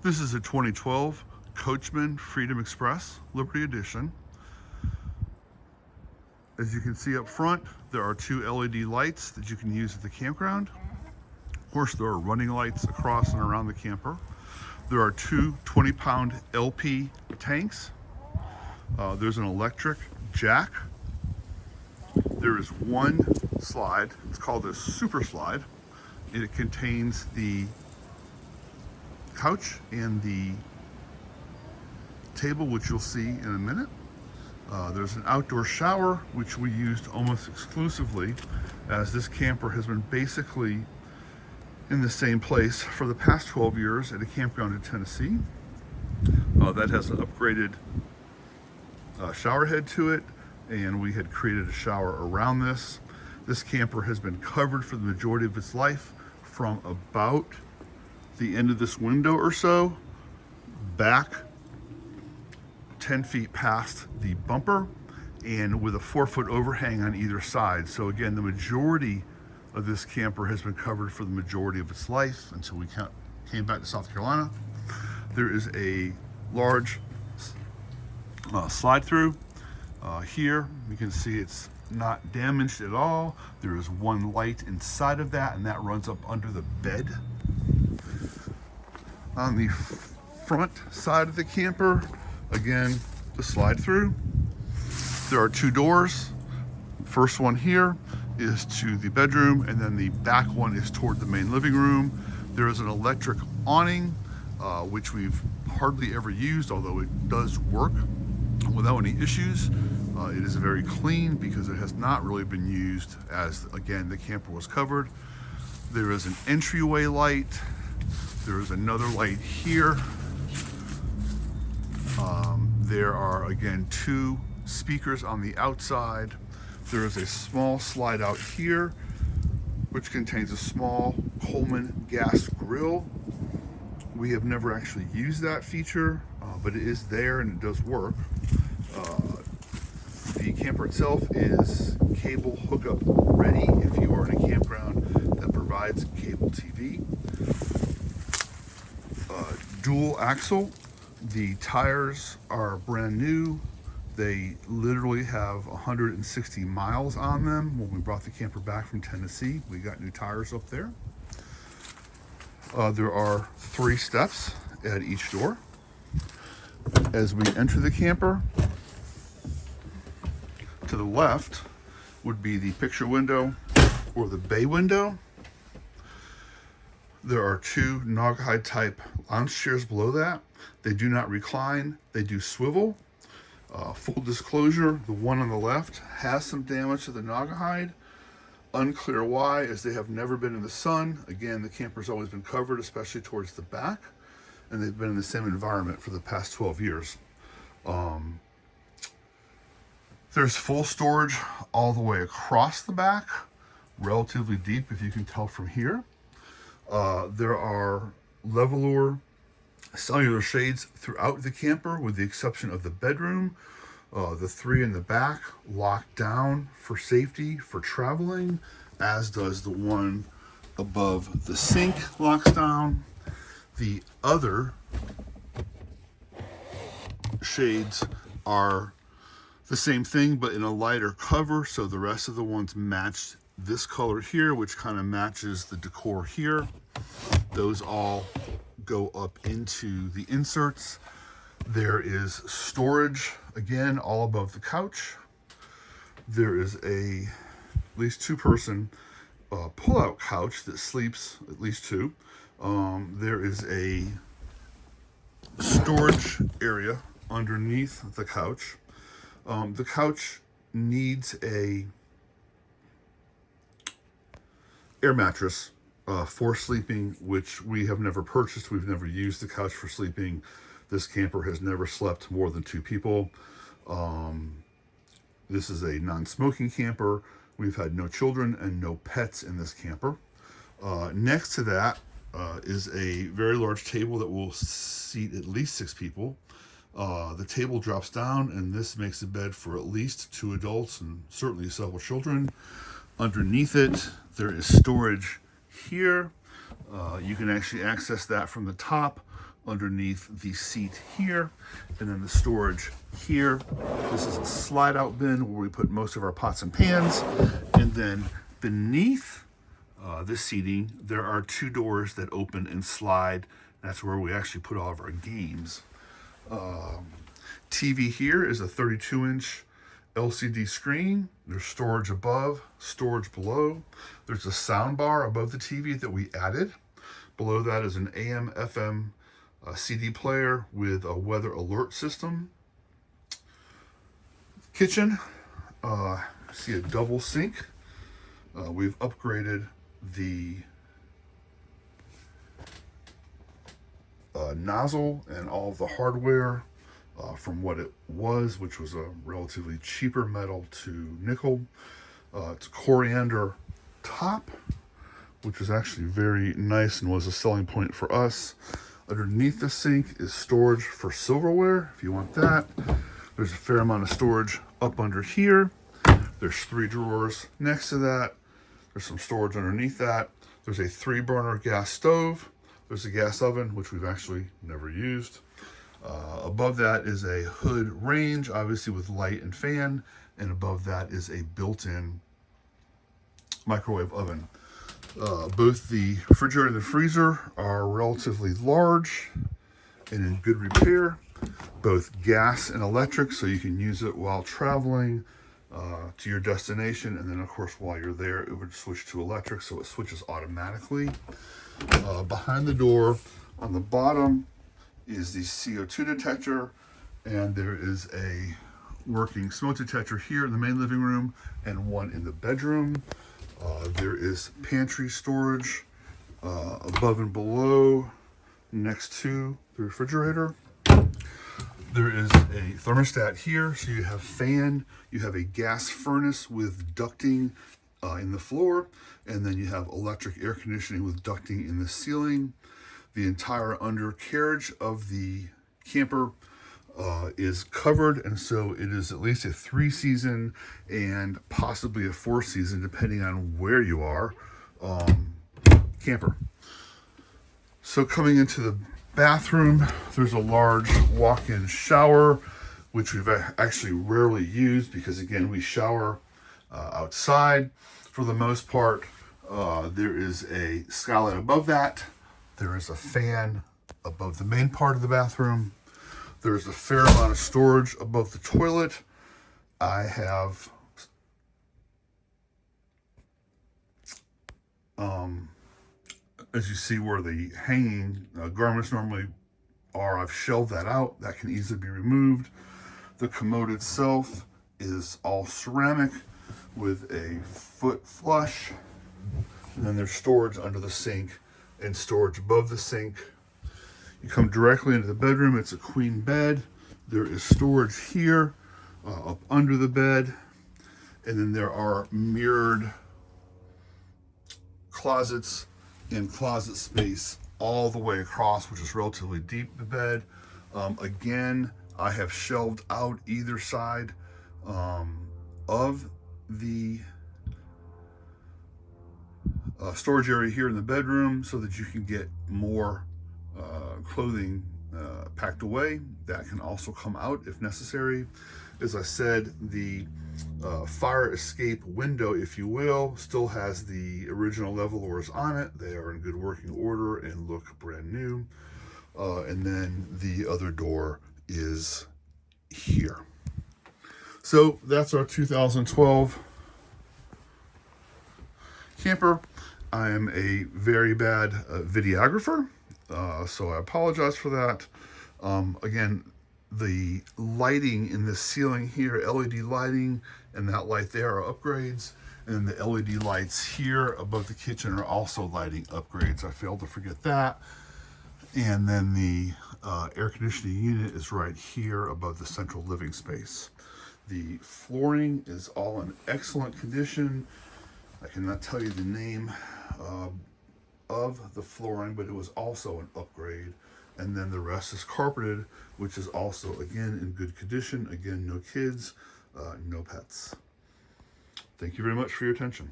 This is a 2012 Coachmen Freedom Express Liberty Edition. As you can see up front, there are two LED lights that you can use at the campground. Of course, there are running lights across and around the camper. There are two 20-pound LP tanks. There's an electric jack. There is one slide. It's called a super slide. It contains the couch and the table, which you'll see in a minute. There's an outdoor shower, which we used almost exclusively, as this camper has been basically in the same place for the past 12 years at a campground in Tennessee. That has an upgraded shower head to it, and we had created a shower around this. This camper has been covered for the majority of its life from about the end of this window or so back 10 feet past the bumper, and with a 4-foot overhang on either side. So again, the majority of this camper has been covered for the majority of its life until we came back to South Carolina. There is a large slide through here. You can see it's not damaged at all. There is one light inside of that, and that runs up under the bed. On the front side of the camper, again, the slide through, there are two doors. First one here is to the bedroom, and then the back one is toward the main living room. There is an electric awning, which we've hardly ever used, although it does work without any issues. It is very clean because it has not really been used, as again, the camper was covered. There is an entryway light. There is another light here. There are, again, two speakers on the outside. There is a small slide out here, which contains a small Coleman gas grill. We have never actually used that feature, but it is there and it does work. The camper itself is cable hookup ready if you are in a campground that provides cable TV. Dual axle. The tires are brand new. They literally have 160 miles on them. When we brought the camper back from Tennessee, we got new tires up there. There are 3 steps at each door. As we enter the camper, to the left would be the picture window or the bay window. There are 2 Naugahyde type lounge chairs below that. They do not recline, they do swivel. Full disclosure, the one on the left has some damage to the Naugahyde. Unclear why, as they have never been in the sun. Again, the camper's always been covered, especially towards the back, and they've been in the same environment for the past 12 years. There's full storage all the way across the back, relatively deep if you can tell from here. There are Levolure cellular shades throughout the camper, with the exception of the bedroom. The 3 in the back lock down for safety for traveling, as does the one above the sink locks down. The other shades are the same thing, but in a lighter cover, so the rest of the ones match this color here, which kind of matches the decor here. Those all go up into the inserts. There is storage, again, all above the couch. There is at least 2-person pull-out couch that sleeps at least 2. There is a storage area underneath the couch. The couch needs a air mattress for sleeping, which we have never purchased. We've never used the couch for sleeping. This camper has never slept more than 2 people. This is a non-smoking camper. We've had no children and no pets in this camper. Next to that is a very large table that will seat at least 6 people. The table drops down, and this makes a bed for at least 2 adults and certainly several children. Underneath it, there is storage here. You can actually access that from the top underneath the seat here, and then the storage here. This is a slide out bin where we put most of our pots and pans, and then beneath this seating there are two doors that open and slide. That's where we actually put all of our games. TV here is a 32-inch LCD screen. There's storage above, storage below. There's a sound bar above the TV that we added. Below that is an AM, FM CD player with a weather alert system. Kitchen, see a double sink. We've upgraded the nozzle and all of the hardware from what it was, which was a relatively cheaper metal, to nickel. It's coriander top, which is actually very nice and was a selling point for us. Underneath the sink is storage for silverware, if you want that. There's a fair amount of storage up under here. There's 3 drawers next to that. There's some storage underneath that. There's a 3-burner gas stove. There's a gas oven, which we've actually never used. Above that is a hood range, obviously with light and fan. And above that is a built-in microwave oven. Both the refrigerator and the freezer are relatively large and in good repair. Both gas and electric, so you can use it while traveling to your destination, and then of course while you're there it would switch to electric, so it switches automatically. Behind the door on the bottom is the CO2 detector, and there is a working smoke detector here in the main living room and one in the bedroom. There is pantry storage above and below next to the refrigerator. There is a thermostat here, so you have fan, you have a gas furnace with ducting in the floor, and then you have electric air conditioning with ducting in the ceiling. The entire undercarriage of the camper is covered, and so it is at least a 3-season and possibly a 4-season, depending on where you are, camper. So coming into the bathroom, there's a large walk-in shower, which we've actually rarely used because, again, we shower outside for the most part. There is a skylight above that. There is a fan above the main part of the bathroom. There's a fair amount of storage above the toilet. I have as you see where the hanging garments normally are, I've shelved that out. That can easily be removed. The commode itself is all ceramic with a foot flush. And then there's storage under the sink and storage above the sink. You come directly into the bedroom. It's a queen bed. There is storage here up under the bed. And then there are mirrored closets and closet space all the way across, which is relatively deep in the bed. Again, I have shelved out either side of the storage area here in the bedroom so that you can get more clothing packed away. That can also come out if necessary. As I said, the fire escape window, if you will, still has the original levelers on it. They are in good working order and look brand new. And then the other door is here. So that's our 2012 camper. I am a very bad videographer, so I apologize for that. Again, the lighting in the ceiling here, LED lighting, and that light there are upgrades. And the LED lights here above the kitchen are also lighting upgrades. I failed to forget that. And then the air conditioning unit is right here above the central living space. The flooring is all in excellent condition. I cannot tell you the name of the flooring, but it was also an upgrade. And then the rest is carpeted, which is also, again, in good condition. Again, no kids, no pets. Thank you very much for your attention.